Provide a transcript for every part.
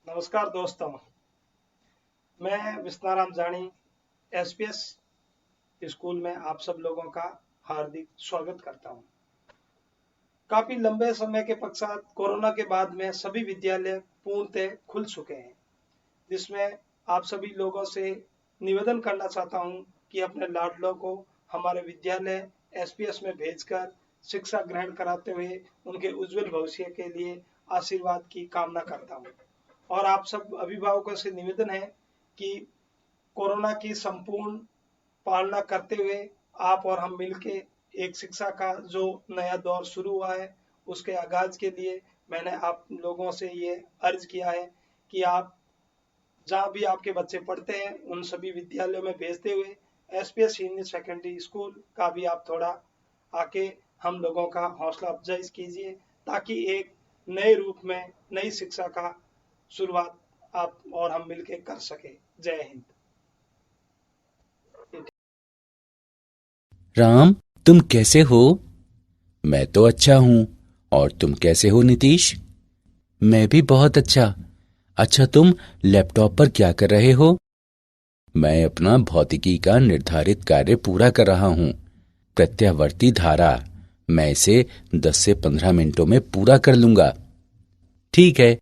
नमस्कार दोस्तों, मैं विस्ताराम जानी एसपीएस स्कूल में आप सब लोगों का हार्दिक स्वागत करता हूं। काफी लंबे समय के पश्चात कोरोना के बाद में सभी विद्यालय पूर्णतः खुल चुके हैं, जिसमें आप सभी लोगों से निवेदन करना चाहता हूं कि अपने लाडलों को हमारे विद्यालय एसपीएस में भेजकर शिक्षा ग्रहण कराते हुए उनके उज्जवल भविष्य के लिए आशीर्वाद की कामना करता हूं। और आप सब अभिभावकों से निवेदन है कि कोरोना की संपूर्ण पालना करते हुए आप और हम मिलके एक शिक्षा का जो नया दौर शुरू हुआ है उसके आगाज के लिए मैंने आप लोगों से ये अर्ज किया है कि आप जहाँ भी आपके बच्चे पढ़ते हैं उन सभी विद्यालयों में भेजते हुए एसपीएस सीनियर सेकेंडरी स्कूल का भी आप थोड़ा आके हम लोगों का हौसला अफजाई कीजिए, ताकि एक नए रूप में नई शिक्षा का शुरुआत आप और हम मिलकर कर सके। जय हिंद। राम, तुम कैसे हो? मैं तो अच्छा हूं। और तुम कैसे हो नीतीश? मैं भी बहुत अच्छा। अच्छा, तुम लैपटॉप पर क्या कर रहे हो? मैं अपना भौतिकी का निर्धारित कार्य पूरा कर रहा हूं। प्रत्यावर्ती धारा। मैं इसे 10 से 15 मिनटों में पूरा कर लूंगा। ठीक है,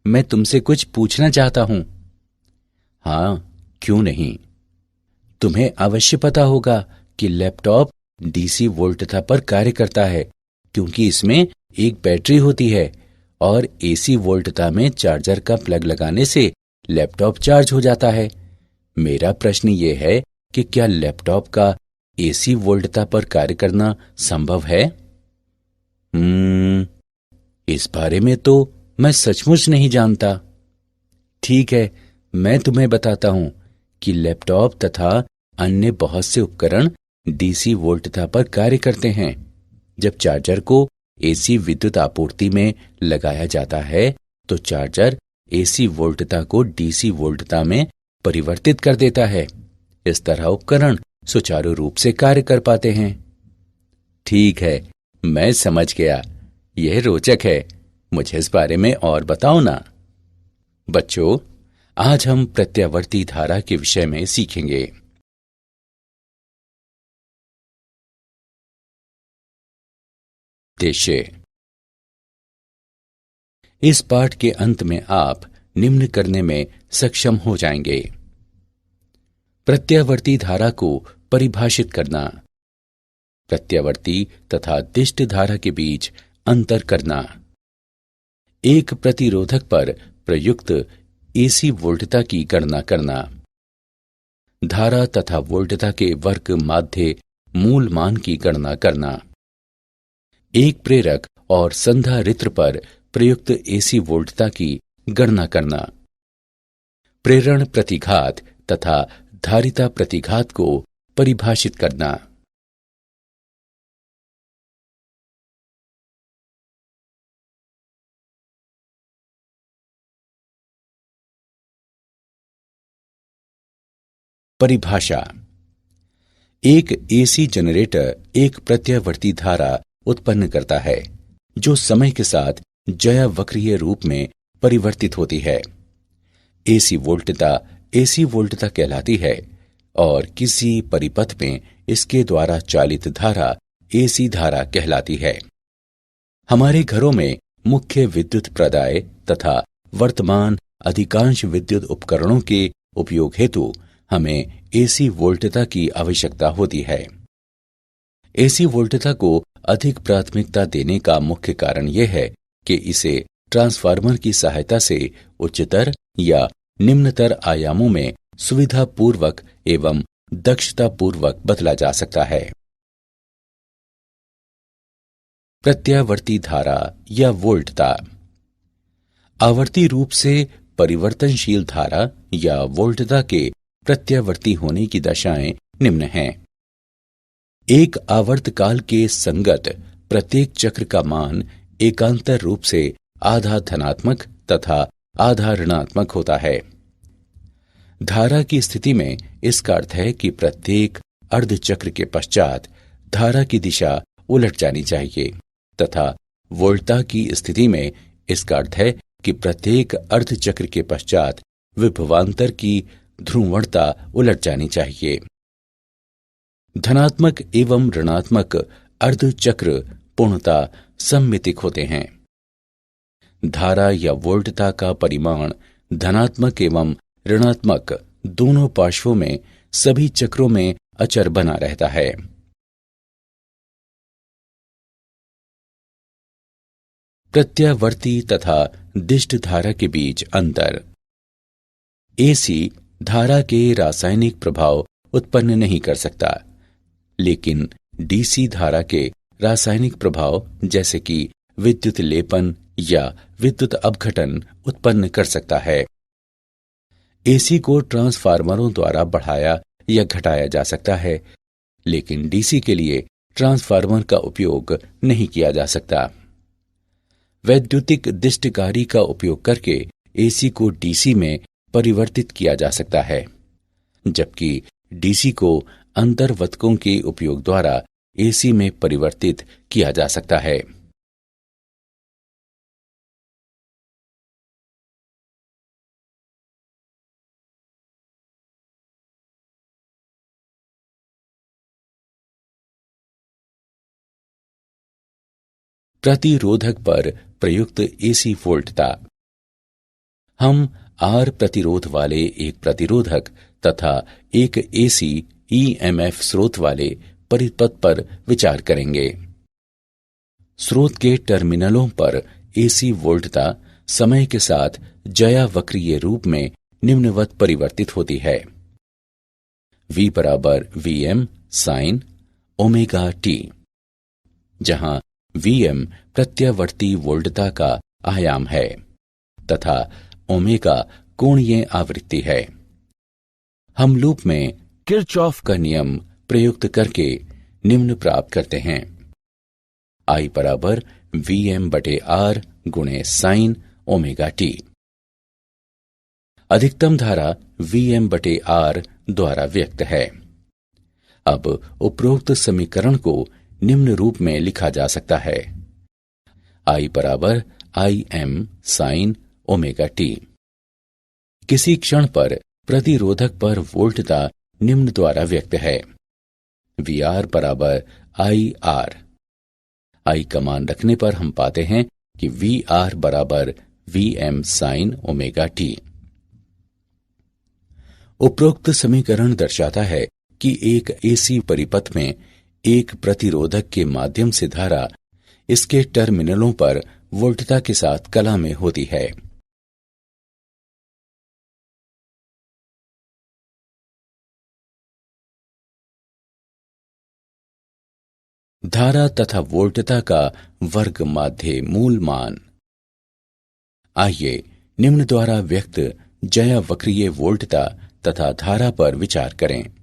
मैं तुमसे कुछ पूछना चाहता हूं। हाँ, क्यों नहीं। तुम्हें अवश्य पता होगा कि लैपटॉप डीसी वोल्टता पर कार्य करता है, क्योंकि इसमें एक बैटरी होती है और एसी वोल्टता में चार्जर का प्लग लगाने से लैपटॉप चार्ज हो जाता है। मेरा प्रश्न ये है कि क्या लैपटॉप का एसी वोल्टता पर कार्य करना संभव है? इस बारे में तो मैं सचमुच नहीं जानता। ठीक है, मैं तुम्हें बताता हूं कि लैपटॉप तथा अन्य बहुत से उपकरण डीसी वोल्टता पर कार्य करते हैं। जब चार्जर को एसी विद्युत आपूर्ति में लगाया जाता है तो चार्जर एसी वोल्टता को डीसी वोल्टता में परिवर्तित कर देता है। इस तरह उपकरण सुचारू रूप से कार्य कर पाते हैं। ठीक है, मैं समझ गया। यह रोचक है। मुझे इस बारे में और बताओ ना। बच्चों, आज हम प्रत्यावर्ती धारा के विषय में सीखेंगे। उद्देश्य। इस पाठ के अंत में आप निम्न करने में सक्षम हो जाएंगे। प्रत्यावर्ती धारा को परिभाषित करना, प्रत्यावर्ती तथा दिष्ट धारा के बीच अंतर करना, एक प्रतिरोधक पर प्रयुक्त एसी वोल्टता की गणना करना, धारा तथा वोल्टता के वर्ग माध्य मूल मान की गणना करना, एक प्रेरक और संधारित्र पर प्रयुक्त एसी वोल्टता की गणना करना, प्रेरण प्रतिघात तथा धारिता प्रतिघात को परिभाषित करना। परिभाषा। एक एसी जनरेटर एक प्रत्यावर्ती धारा उत्पन्न करता है जो समय के साथ ज्यावक्रीय रूप में परिवर्तित होती है। एसी वोल्टता कहलाती है और किसी परिपथ में इसके द्वारा चालित धारा एसी धारा कहलाती है। हमारे घरों में मुख्य विद्युत प्रदाय तथा वर्तमान अधिकांश विद्युत उपकरणों के उपयोग हेतु हमें एसी वोल्टता की आवश्यकता होती है। एसी वोल्टता को अधिक प्राथमिकता देने का मुख्य कारण यह है कि इसे ट्रांसफार्मर की सहायता से उच्चतर या निम्नतर आयामों में सुविधापूर्वक एवं दक्षतापूर्वक बदला जा सकता है। प्रत्यावर्ती धारा या वोल्टता। आवर्ती रूप से परिवर्तनशील धारा या वोल्टता के प्रत्यावर्ती होने की दशाएं निम्न हैं। एक आवर्तकाल के संगत प्रत्येक चक्र का मान एकांतर रूप से आधा धनात्मक तथा आधा ऋणात्मक होता है। धारा की स्थिति में इसका अर्थ है कि प्रत्येक अर्धचक्र के पश्चात धारा की दिशा उलट जानी चाहिए, तथा वोल्टता की स्थिति में इसका अर्थ है कि प्रत्येक अर्धचक्र के पश्चात विभवांतर की ध्रुवणता उलट जानी चाहिए। धनात्मक एवं ऋणात्मक अर्धचक्र पूर्णतः सममितिक होते हैं। धारा या वोल्टता का परिमाण धनात्मक एवं ऋणात्मक दोनों पार्श्वों में सभी चक्रों में अचर बना रहता है। प्रत्यावर्ती तथा दिष्ट धारा के बीच अंतर। एसी धारा के रासायनिक प्रभाव उत्पन्न नहीं कर सकता, लेकिन डीसी धारा के रासायनिक प्रभाव जैसे कि विद्युत लेपन या विद्युत अपघटन उत्पन्न कर सकता है। एसी को ट्रांसफार्मरों द्वारा बढ़ाया या घटाया जा सकता है, लेकिन डीसी के लिए ट्रांसफार्मर का उपयोग नहीं किया जा सकता। वैद्युतिक दिष्टकारी का उपयोग करके एसी को डीसी में परिवर्तित किया जा सकता है, जबकि डीसी को अंतर्वतकों के उपयोग द्वारा एसी में परिवर्तित किया जा सकता है। प्रतिरोधक पर प्रयुक्त एसी वोल्टता। हम आर प्रतिरोध वाले एक प्रतिरोधक तथा एक एसी ईएमएफ स्रोत वाले परिपथ पर विचार करेंगे। स्रोत के टर्मिनलों पर एसी वोल्टता समय के साथ ज्यावक्रीय रूप में निम्नवत परिवर्तित होती है। V बराबर Vm साइन ओमेगा टी, जहां Vm प्रत्यावर्ती वोल्टता का आयाम है तथा ओमेगा कोणीय आवृत्ति है। हम लूप में किरचॉफ का नियम प्रयुक्त करके निम्न प्राप्त करते हैं। I बराबर Vm बटे R गुणे साइन ओमेगा टी। अधिकतम धारा Vm बटे R द्वारा व्यक्त है। अब उपरोक्त समीकरण को निम्न रूप में लिखा जा सकता है। I बराबर Im साइन ओमेगा टी। किसी क्षण पर प्रतिरोधक पर वोल्टता निम्न द्वारा व्यक्त है। VR बराबर IR। I का मान रखने पर हम पाते हैं कि VR बराबर Vm साइन ओमेगा टी। उपरोक्त समीकरण दर्शाता है कि एक एसी परिपथ में एक प्रतिरोधक के माध्यम से धारा इसके टर्मिनलों पर वोल्टता के साथ कला में होती है। धारा तथा वोल्टता का वर्ग माध्य मूल मान। आइए निम्न द्वारा व्यक्त ज्यावक्रीय वोल्टता तथा धारा पर विचार करें।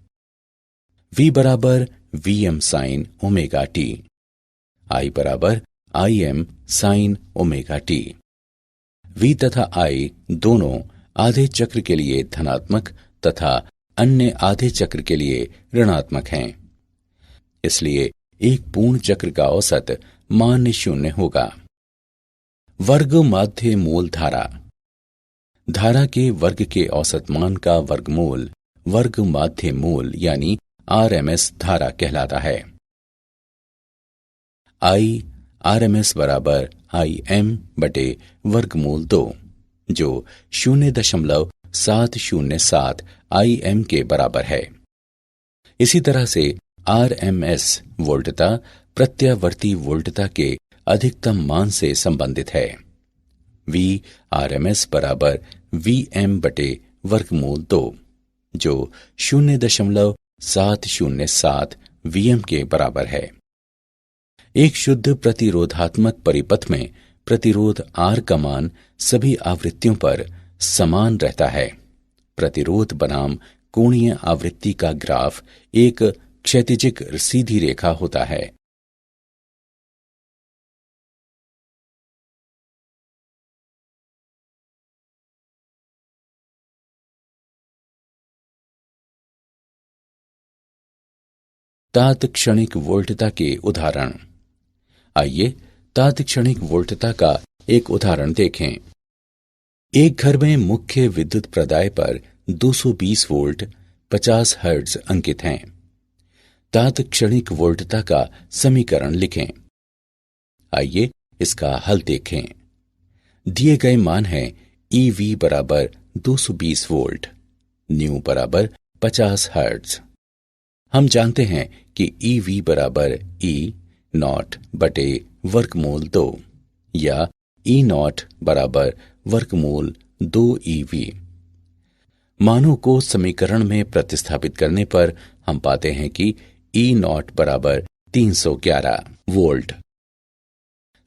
V बराबर Vm sine omega T. I बराबर Im sine omega T. V तथा I दोनों आधे चक्र के लिए धनात्मक तथा अन्य आधे चक्र के लिए ऋणात्मक हैं। इसलिए एक पूर्ण चक्र का औसत मान 0 होगा। वर्ग माध्य मूल धारा। धारा के वर्ग के औसत मान का वर्गमूल वर्ग माध्य मूल यानी RMS धारा कहलाता है। I RMS बराबर Im बटे वर्गमूल 2, जो 0.707 Im के बराबर है। इसी तरह से RMS वोल्टता प्रत्यावर्ती वोल्टता के अधिकतम मान से संबंधित है। V RMS बराबर Vm बटे वर्गमूल 2, जो 0.707 Vm के बराबर है। एक शुद्ध प्रतिरोधात्मक परिपथ में प्रतिरोध R का मान सभी आवृत्तियों पर समान रहता है। प्रतिरोध बनाम कोणीय आवृत्ति का ग्राफ एक क्षैतिजिक सीधी रेखा होता है। तात्क्षणिक वोल्टता के उदाहरण। आइए तात्क्षणिक वोल्टता का एक उदाहरण देखें। एक घर में मुख्य विद्युत प्रदाय पर 220 वोल्ट 50 हर्ट्ज अंकित हैं। तात्क्षणिक वोल्टता का समीकरण लिखें। आइए इसका हल देखें। दिए गए मान है EV बराबर 220 वोल्ट, न्यू बराबर 50 हर्ट्ज। हम जानते हैं कि EV बराबर E नॉट बटे वर्गमूल 2 या E नॉट बराबर वर्गमूल 2EV। मानों को समीकरण में प्रतिस्थापित करने पर हम पाते हैं कि E नॉट बराबर 311 वोल्ट।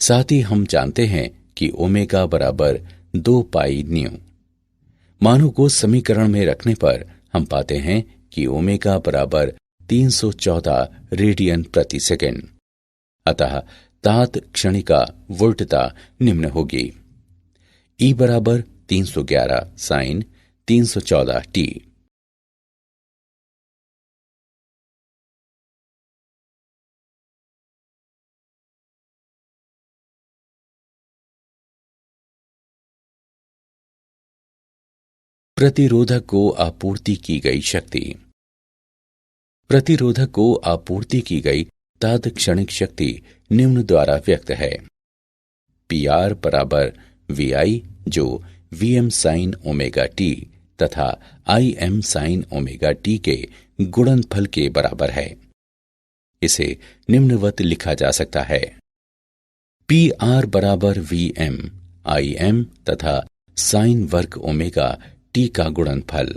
साथ ही हम जानते हैं कि ओमेगा बराबर 2 पाई न्यू। मानों को समीकरण में रखने पर हम पाते हैं कि ओमेगा बराबर 314 रेडियन प्रति सेकंड। अतः तात्क्षणिका वोल्टता निम्न होगी। E बराबर 311 साइन 314 t। प्रतिरोधक को आपूर्ति की गई शक्ति। प्रतिरोधक को आपूर्ति की गई तात्क्षणिक शक्ति निम्न द्वारा व्यक्त है। PR बराबर VI जो VM साइन ओमेगा t तथा IM साइन ओमेगा t के गुणनफल के बराबर है। इसे निम्नवत लिखा जा सकता है। PR बराबर VM IM तथा साइन वर्ग ओमेगा t का गुणनफल।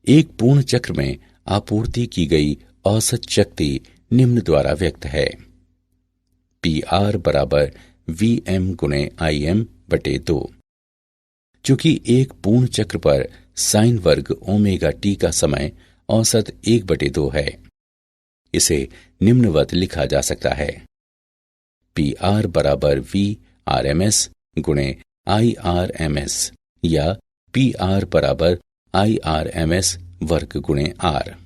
एक पूर्ण चक्र में आपूर्ति की गई औसत शक्ति निम्न द्वारा व्यक्त है। PR बराबर VM गुणे IM बटे 2। चूंकि एक पूर्ण चक्र पर साइन वर्ग ओमेगा t का समय औसत 1/2 है, इसे निम्नवत लिखा जा सकता है। PR बराबर V RMS गुणे IRMS या PR बराबर IRMS वर्ग गुणे R।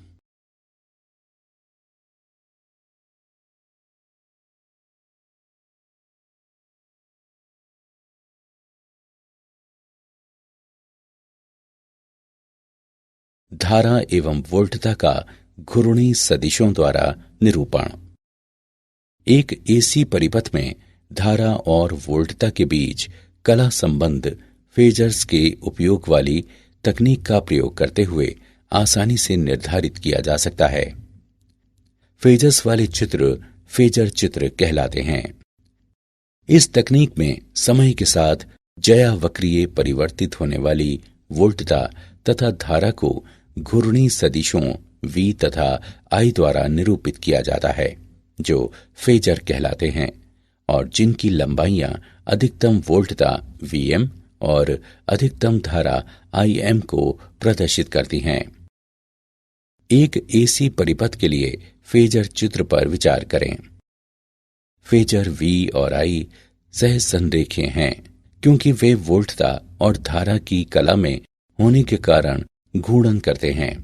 धारा एवं वोल्टता का घूर्णी सदिशों द्वारा निरूपण। एक AC परिपथ में धारा और वोल्टता के बीच कला संबंध फेजर्स के उपयोग वाली तकनीक का प्रयोग करते हुए आसानी से निर्धारित किया जा सकता है। फेजर्स वाले चित्र फेजर चित्र कहलाते हैं। इस तकनीक में समय के साथ ज्यावक्रीय परिवर्तित होने वाली वोल्टता तथा धारा को घूर्णी सदिशों V तथा I द्वारा निरूपित किया जाता है, जो फेजर कहलाते हैं और जिनकी लंबाइयां अधिकतम वोल्टता VM और अधिकतम धारा IM को प्रदर्शित करती हैं। एक AC परिपथ के लिए फेजर चित्र पर विचार करें। फेजर V और I सहसंरेखीय हैं क्योंकि वे वोल्टता और धारा की कला में होने के कारण घूर्णन करते हैं।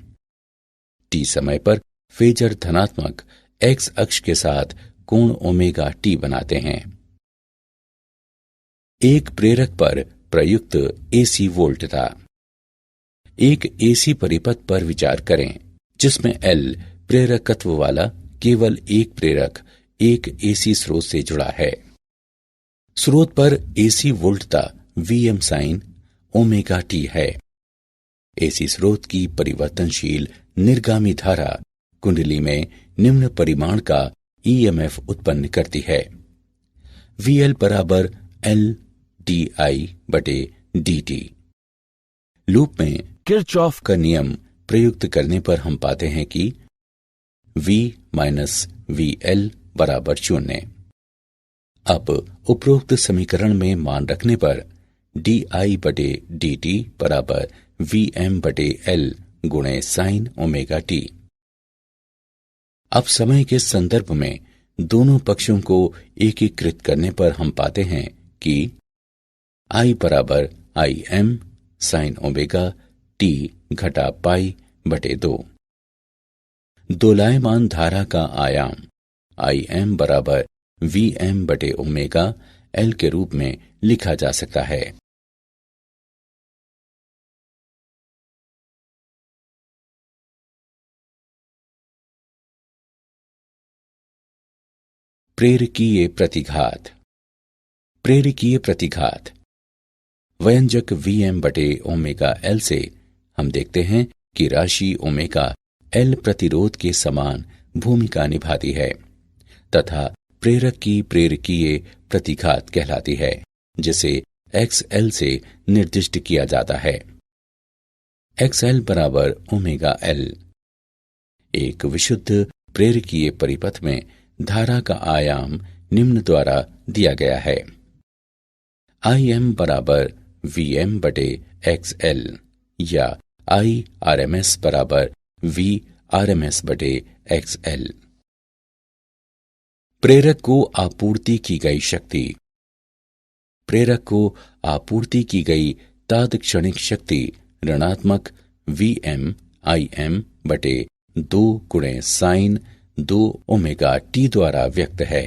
T समय पर फेजर धनात्मक X अक्ष के साथ कोण ओमेगा T बनाते हैं। एक प्रेरक पर प्रयुक्त AC वोल्टता। एक AC परिपथ पर विचार करें जिसमें L प्रेरकत्व वाला केवल एक प्रेरक एक AC स्रोत से जुड़ा है। स्रोत पर AC वोल्टता VM sine omega T है। AC स्रोत की परिवर्तनशील निर्गामी धारा कुंडली में निम्न परिमाण का EMF उत्पन्न करती है। VL बराबर L DI बटे DT। लूप में किरचॉफ का नियम प्रयुक्त करने पर हम पाते हैं कि V माइनस VL बराबर 0। अब उपरोक्त समीकरण में मान रखने पर DI बटे DT बराबर VM बटे L गुणे साइन ओमेगा T। अब समय के संदर्भ में दोनों पक्षों को एकीकृत करने पर हम पाते हैं कि I बराबर IM साइन ओमेगा T घटा पाई बटे 2। दोलायमान धारा का आयाम IM बराबर VM बटे ओमेगा L के रूप में लिखा जा सकता है। प्रेरकीय प्रतिघात। प्रेरकीय प्रतिघात व्यंजक Vm बटे ओमेगा L से हम देखते हैं कि राशि ओमेगा L प्रतिरोध के समान भूमिका निभाती है तथा प्रेरक की प्रेरकीय प्रतिघात कहलाती है, जिसे XL से निर्दिष्ट किया जाता है। XL बराबर ओमेगा L। एक विशुद्ध प्रेरकीय परिपथ में धारा का आयाम निम्न द्वारा दिया गया है। Im बराबर Vm बटे XL या IRMS बराबर VRMS बटे XL। प्रेरक को आपूर्ति की गई शक्ति। प्रेरक को आपूर्ति की गई तात्क्षणिक शक्ति ऋणात्मक Vm Im बटे 2 गुणे साइन 2 ओमेगा t द्वारा व्यक्त है।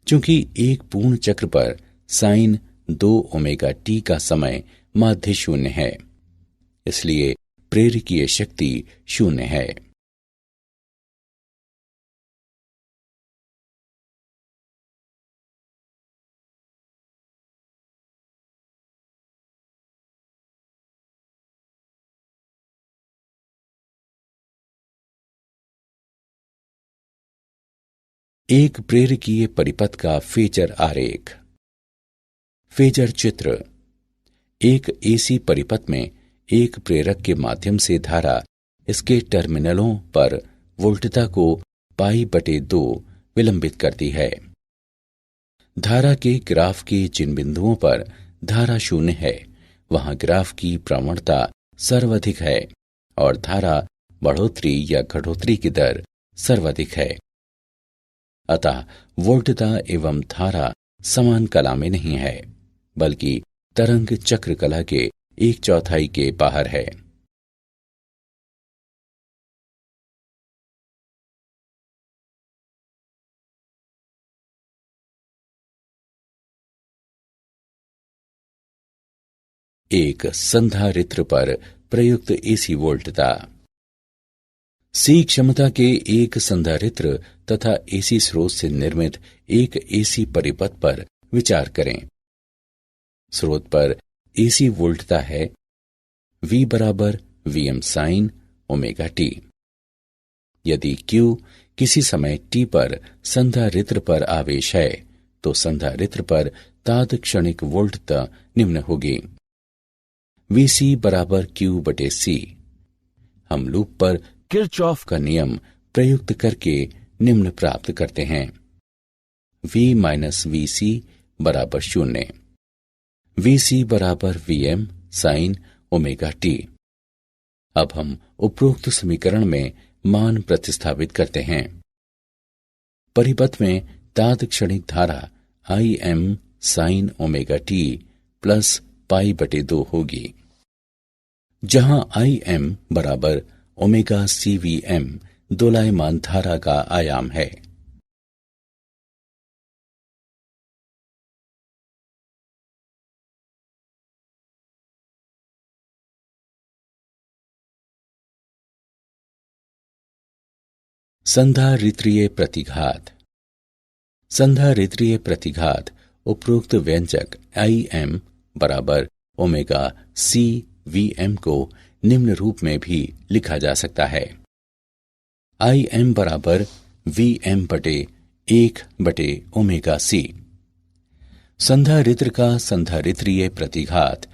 चूंकि एक पूर्ण चक्र पर साइन 2 ओमेगा t का समय माध्य शून्य है, इसलिए प्रेरकीय शक्ति शून्य है। एक प्रेरकीय परिपथ का फेजर आरेख। फेजर चित्र। एक एसी परिपथ में एक प्रेरक के माध्यम से धारा इसके टर्मिनलों पर वोल्टता को पाई बटे 2 विलंबित करती है। धारा के ग्राफ के जिन बिंदुओं पर धारा शून्य है, वहां ग्राफ की प्रवणता सर्वाधिक है और धारा बढ़ोतरी या घटोतरी की दर सर्वाधिक है। अतः वोल्टता एवं धारा समान कला में नहीं है, बल्कि तरंग चक्र कला के 1/4 के बाहर है। एक संधारित्र पर प्रयुक्त एसी वोल्टता। सी क्षमता के एक संधारित्र तथा एसी स्रोत से निर्मित एक एसी परिपथ पर विचार करें। स्रोत पर एसी वोल्टता है V बराबर Vm साइन ओमेगा t। यदि Q किसी समय t पर संधारित्र पर आवेश है, तो संधारित्र पर तात्क्षणिक वोल्टता निम्न होगी Vc बराबर Q बटे C। हम लूप पर किरचॉफ का नियम प्रयुक्त करके निम्न प्राप्त करते हैं। V माइनस Vc बराबर 0। Vc बराबर Vm साइन ओमेगा t। अब हम उपरोक्त समीकरण में मान प्रतिस्थापित करते हैं। परिपथ में तात्क्षणिक धारा Im sine omega t plus pi बटे 2 होगी, जहां Im बराबर ओमेगा CVm दोलायमान धारा का आयाम है। संधारित्रीय प्रतिघात। संधारित्रीय प्रतिघात उपरोक्त व्यंजक Im बराबर ओमेगा CVm को निम्न रूप में भी लिखा जा सकता है। Im बराबर Vm बटे 1 बटे ओमेगा C। संधारित्र का संधारित्रीय प्रतिघात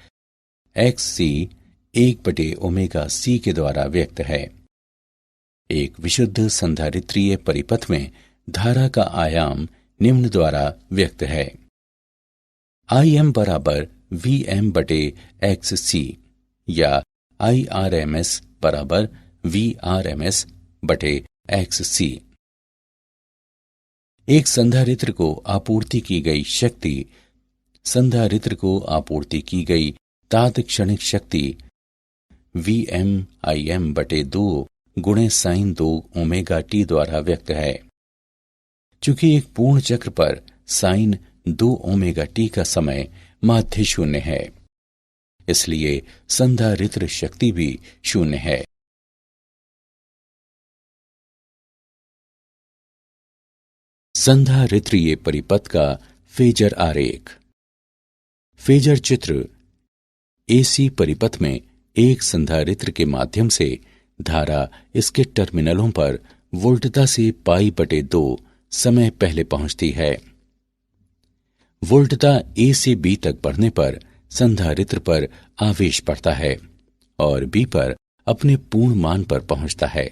XC 1 बटे ओमेगा C के द्वारा व्यक्त है। एक विशुद्ध संधारित्रीय परिपथ में धारा का आयाम निम्न द्वारा व्यक्त है। Im बराबर Vm बटे XC या IRMS बराबर VRMS बटे XC। एक संधारित्र को आपूर्ति की गई शक्ति संधारित्र को आपूर्ति की गई तात्क्षणिक शक्ति Vm Im बटे 2 गुणे साइन 2 ओमेगा t द्वारा व्यक्त है। चूंकि एक पूर्ण चक्र पर साइन 2 ओमेगा t का समय माध्य शून्य है, इसलिए संधारित्र शक्ति भी शून्य है। संधारित्रीय परिपथ का फेजर आरेख। फेजर चित्र एसी परिपथ में एक संधारित्र के माध्यम से धारा इसके टर्मिनलों पर वोल्टता से π/2 समय पहले पहुंचती है। वोल्टता ए से बी तक बढ़ने पर संधारित्र पर आवेश पड़ता है और बी पर अपने पूर्ण मान पर पहुंचता है।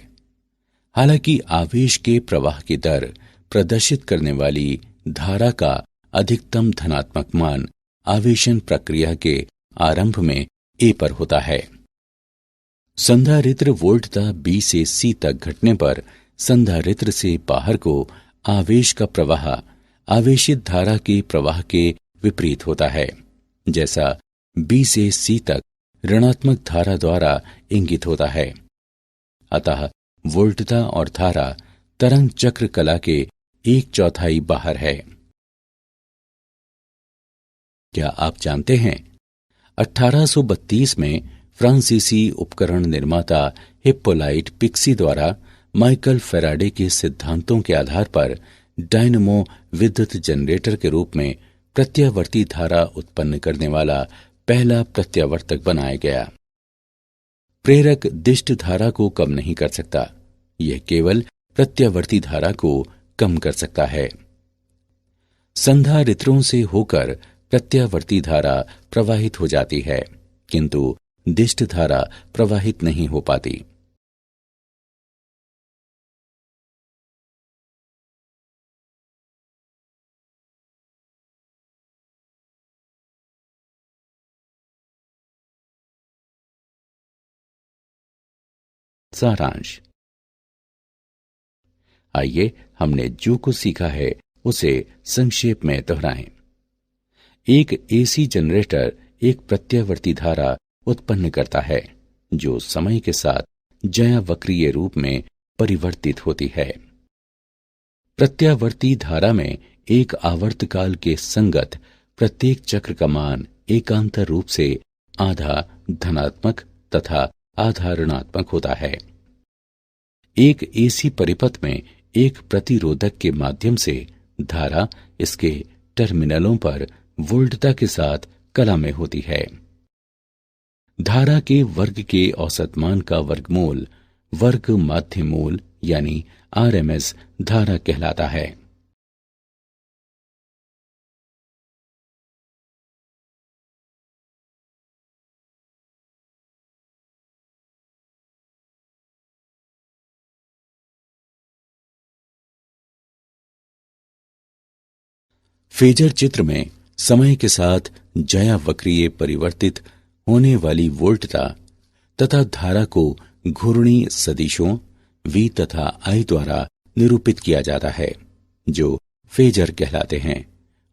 हालांकि आवेश के प्रवाह की दर प्रदर्शित करने वाली धारा का अधिकतम धनात्मक मान आवेशन प्रक्रिया के आरंभ में ए पर होता है। संधारित्र वोल्टता बी से सी तक घटने पर संधारित्र से बाहर को आवेश का प्रवाह आवेशित धारा के प्रवाह के विपरीत होता है, जैसा बी से सी तक ऋणात्मक धारा द्वारा इंगित होता है। अतः वोल्टता और धारा तरंग चक्र कला के 1/4 बाहर है। क्या आप जानते हैं 1832 में फ्रांसीसी उपकरण निर्माता हिप्पोलाइट पिक्सी द्वारा माइकल फैराडे के सिद्धांतों के आधार पर डायनमो विद्युत जनरेटर के रूप में प्रत्यावर्ती धारा उत्पन्न करने वाला पहला प्रत्यावर्तक बनाया गया। प्रेरक दिष्ट धारा को कम नहीं कर सकता, यह केवल प्रत्यावर्ती धारा को कम कर सकता है। संधारित्रों से होकर प्रत्यावर्ती धारा प्रवाहित हो जाती है, किंतु दिष्ट धारा प्रवाहित नहीं हो पाती। सारांश। आइए हमने जो कुछ सीखा है उसे संक्षेप में दोहराएं। एक एसी जनरेटर एक प्रत्यावर्ती धारा उत्पन्न करता है जो समय के साथ ज्यावक्रीय रूप में परिवर्तित होती है। प्रत्यावर्ती धारा में एक आवर्तकाल के संगत प्रत्येक चक्र का मान एकांतर रूप से आधा धनात्मक तथा आधा ऋणात्मक होता है। एक एसी परिपथ में एक प्रतिरोधक के माध्यम से धारा इसके टर्मिनलों पर वोल्टता के साथ कला में होती है। धारा के वर्ग के औसत मान का वर्गमूल वर्ग माध्य मूल यानी आरएमएस धारा कहलाता है। फेजर चित्र में समय के साथ ज्यावक्रीय परिवर्तित होने वाली वोल्टता तथा धारा को घूर्णी सदिशों V तथा I द्वारा निरूपित किया जाता है, जो फेजर कहलाते हैं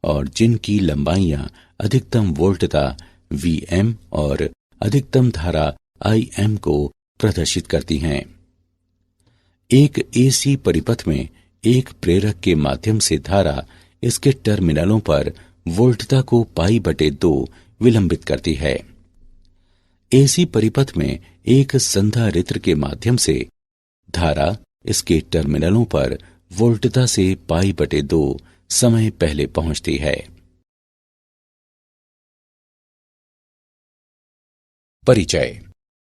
और जिनकी लंबाइयां अधिकतम वोल्टता Vm और अधिकतम धारा Im को प्रदर्शित करती हैं। एक एसी परिपथ में एक प्रेरक के माध्यम से धारा इसके टर्मिनलों पर वोल्टता को π/2 विलंबित करती है। एसी परिपथ में एक संधारित्र के माध्यम से धारा इसके टर्मिनलों पर वोल्टता से π/2 समय पहले पहुंचती है। परिचय।